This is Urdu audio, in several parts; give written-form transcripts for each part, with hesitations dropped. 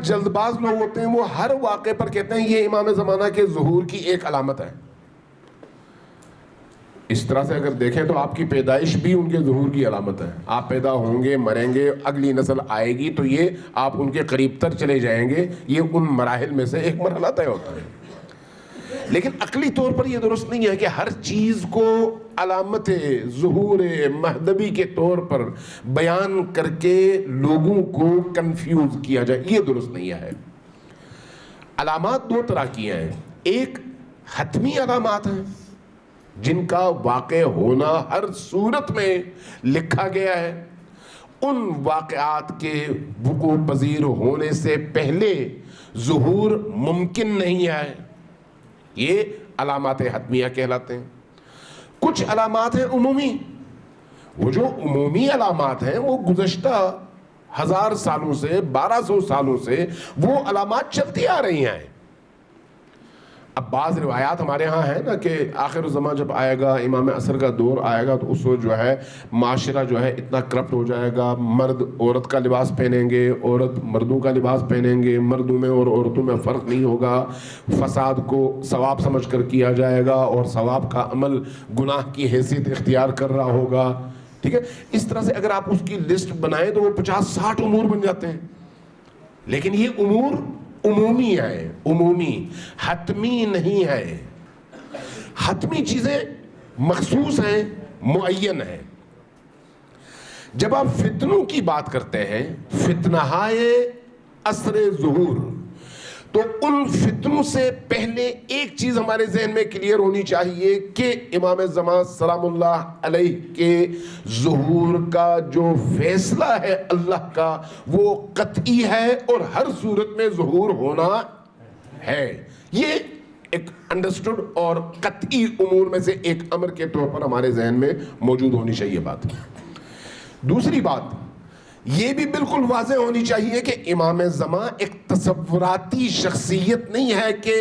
جلد باز لوگ ہوتے ہیں وہ ہر واقعے پر کہتے ہیں یہ امام زمانہ کے ظہور کی ایک علامت ہے. اس طرح سے اگر دیکھیں تو آپ کی پیدائش بھی ان کے ظہور کی علامت ہے. آپ پیدا ہوں گے, مریں گے, اگلی نسل آئے گی تو یہ آپ ان کے قریب تر چلے جائیں گے. یہ ان مراحل میں سے ایک مرحلہ طے ہوتا ہے. لیکن عقلی طور پر یہ درست نہیں ہے کہ ہر چیز کو علامت ظہور مہدوی کے طور پر بیان کر کے لوگوں کو کنفیوز کیا جائے. یہ درست نہیں ہے. علامات دو طرح کی ہیں. ایک حتمی علامات ہیں جن کا واقع ہونا ہر صورت میں لکھا گیا ہے. ان واقعات کے وقوع پذیر ہونے سے پہلے ظہور ممکن نہیں ہے. یہ علامات حتمیہ کہلاتے ہیں. کچھ علامات ہیں عمومی. وہ جو عمومی علامات ہیں وہ گزشتہ 1000 سالوں سے 1200 سالوں سے وہ علامات چلتی آ رہی ہیں. اب بعض روایات ہمارے ہاں ہیں نا کہ آخر الزمان جب آئے گا, امام عصر کا دور آئے گا تو اس وقت جو ہے معاشرہ جو ہے اتنا کرپٹ ہو جائے گا, مرد عورت کا لباس پہنیں گے, عورت مردوں کا لباس پہنیں گے, مردوں میں اور عورتوں میں فرق نہیں ہوگا, فساد کو ثواب سمجھ کر کیا جائے گا اور ثواب کا عمل گناہ کی حیثیت اختیار کر رہا ہوگا. ٹھیک ہے, اس طرح سے اگر آپ اس کی لسٹ بنائیں تو وہ 50-60 امور بن جاتے ہیں. لیکن یہ امور عمومی ہے, عمومی, حتمی نہیں ہے. حتمی چیزیں مخصوص ہیں, معین ہیں. جب آپ فتنوں کی بات کرتے ہیں, فتنہائے عصر ظہور, تو ان فتنوں سے پہلے ایک چیز ہمارے ذہن میں کلیئر ہونی چاہیے کہ امام زمان سلام اللہ علیہ کے ظہور کا جو فیصلہ ہے اللہ کا وہ قطعی ہے اور ہر صورت میں ظہور ہونا ہے. یہ ایک انڈرسٹوڈ اور قطعی امور میں سے ایک امر کے طور پر ہمارے ذہن میں موجود ہونی چاہیے بات. دوسری بات یہ بھی بالکل واضح ہونی چاہیے کہ امام زمان ایک تصوراتی شخصیت نہیں ہے کہ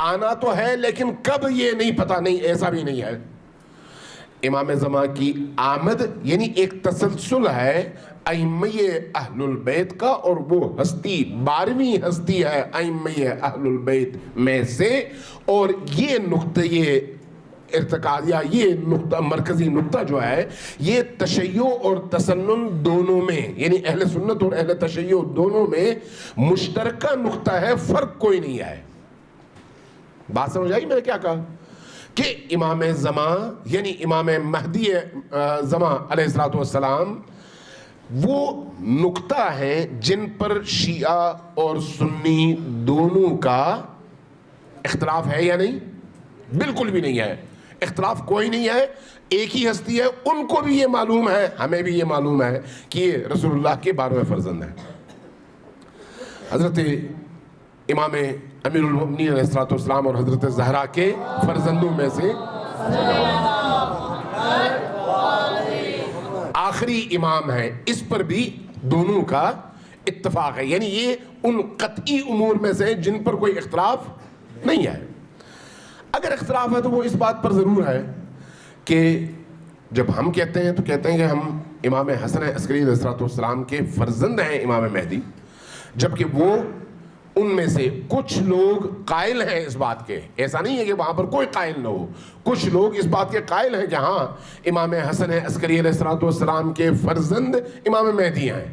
آنا تو ہے لیکن کب یہ نہیں پتا, نہیں, ایسا بھی نہیں ہے. امام زمان کی آمد یعنی ایک تسلسل ہے ائمہ اہل البیت کا, اور وہ ہستی 12ویں ہستی ہے ائمہ اہل البیت میں سے. اور یہ نقطہ, یہ ارتقاء یا یہ نقطہ, مرکزی نقطہ جو ہے یہ تشیع اور تسنن دونوں میں, یعنی اہل سنت اور اہل تشیع دونوں میں مشترکہ نقطہ ہے, فرق کوئی نہیں ہے. بات سمجھ آئی میں نے کیا کہا؟ کہ امام زمان یعنی امام مہدی زمان علیہ السلام وہ نقطہ ہیں جن پر شیعہ اور سنی دونوں کا اختلاف ہے یا نہیں؟ بالکل بھی نہیں ہے. اختلاف کوئی نہیں ہے, ایک ہی ہستی ہے. ان کو بھی یہ معلوم ہے, ہمیں بھی یہ معلوم ہے کہ یہ رسول اللہ کے 12ویں فرزند ہیں. حضرت امام امیر المؤمنین علیہ السلام اور حضرت زہرا کے فرزندوں میں سے آخری امام ہیں. اس پر بھی دونوں کا اتفاق ہے. یعنی یہ ان قطعی امور میں سے جن پر کوئی اختلاف نہیں ہے. اگر اختلاف ہے تو وہ اس بات پر ضرور ہے کہ جب ہم کہتے ہیں تو کہتے ہیں کہ ہم امام حسن عسکری علیہ السلام کے فرزند ہیں امام مہدی, جبکہ وہ ان میں سے کچھ لوگ قائل ہیں اس بات کے. ایسا نہیں ہے کہ وہاں پر کوئی قائل نہ ہو, کچھ لوگ اس بات کے قائل ہیں کہ ہاں امام حسن عسکری علیہ السلام کے فرزند امام مہدی ہیں.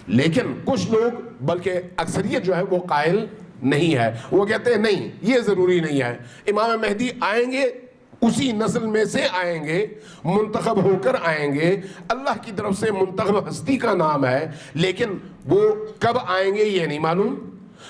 لیکن کچھ لوگ, بلکہ اکثریت جو ہے وہ قائل نہیں ہے. وہ کہتے ہیں نہیں, یہ ضروری نہیں ہے. امام مہدی آئیں گے, اسی نسل میں سے آئیں گے, منتخب ہو کر آئیں گے, اللہ کی طرف سے منتخب ہستی کا نام ہے, لیکن وہ کب آئیں گے یہ نہیں معلوم.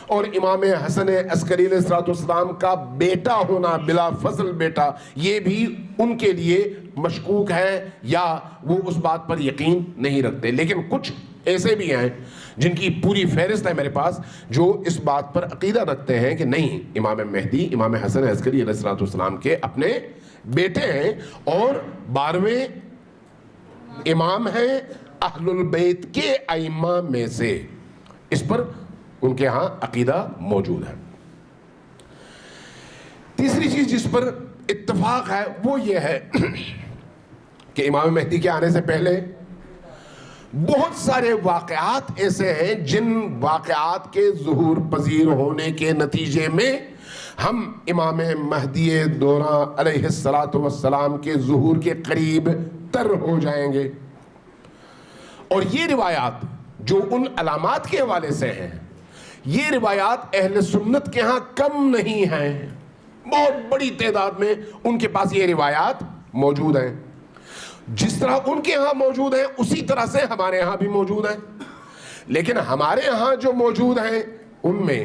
اور امام حسن عسکری علیہ السلام کا بیٹا ہونا, بلا فضل بیٹا, یہ بھی ان کے لیے مشکوک ہے یا وہ اس بات پر یقین نہیں رکھتے. لیکن کچھ ایسے بھی ہیں جن کی پوری فہرست ہے میرے پاس جو اس بات پر عقیدہ رکھتے ہیں کہ نہیں, امام مہدی امام حسن عسکری علیہ السلام کے اپنے بیٹے ہیں اور 12ویں امام ہیں اہل البیت کے ائمہ میں سے. اس پر ان کے ہاں عقیدہ موجود ہے. تیسری چیز جس پر اتفاق ہے وہ یہ ہے کہ امام مہدی کے آنے سے پہلے بہت سارے واقعات ایسے ہیں جن واقعات کے ظہور پذیر ہونے کے نتیجے میں ہم امام مہدی دوراں علیہ السلام کے ظہور کے قریب تر ہو جائیں گے. اور یہ روایات جو ان علامات کے حوالے سے ہیں، یہ روایات اہل سنت کے ہاں کم نہیں ہیں، بہت بڑی تعداد میں ان کے پاس یہ روایات موجود ہیں. جس طرح ان کے ہاں موجود ہیں اسی طرح سے ہمارے ہاں بھی موجود ہیں. لیکن ہمارے ہاں جو موجود ہیں ان میں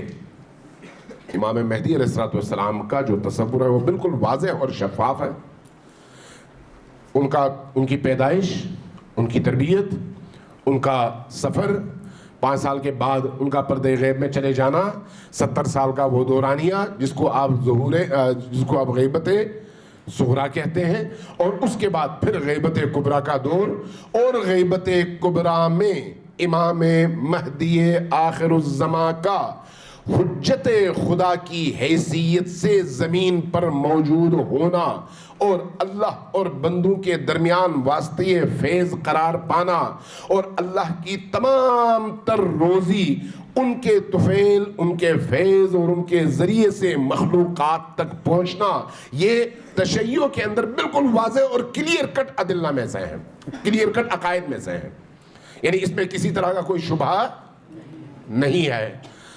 امام مہدی علیہ السلام کا جو تصور ہے وہ بالکل واضح اور شفاف ہے. ان کی پیدائش، ان کی تربیت، ان کا سفر، 5 سال کے بعد ان کا پردہ غیب میں چلے جانا، 70 سال کا وہ دورانیہ جس کو آپ غیبت صغریٰ کہتے ہیں، اور اس کے بعد پھر غیبت کبریٰ کا دور. اور غیبت کبریٰ میں امام مہدی آخر الزماں کا حجت خدا کی حیثیت سے زمین پر موجود ہونا اور اللہ اور بندوں کے درمیان واسطے فیض قرار پانا اور اللہ کی تمام تر روزی ان کے طفیل، ان کے فیض اور ان کے ذریعے سے مخلوقات تک پہنچنا، یہ تشیع کے اندر بالکل واضح اور کلیئر کٹ ادلہ میں سے ہیں، کلیئر کٹ عقائد میں سے ہیں. یعنی اس میں کسی طرح کا کوئی شبہ نہیں ہے.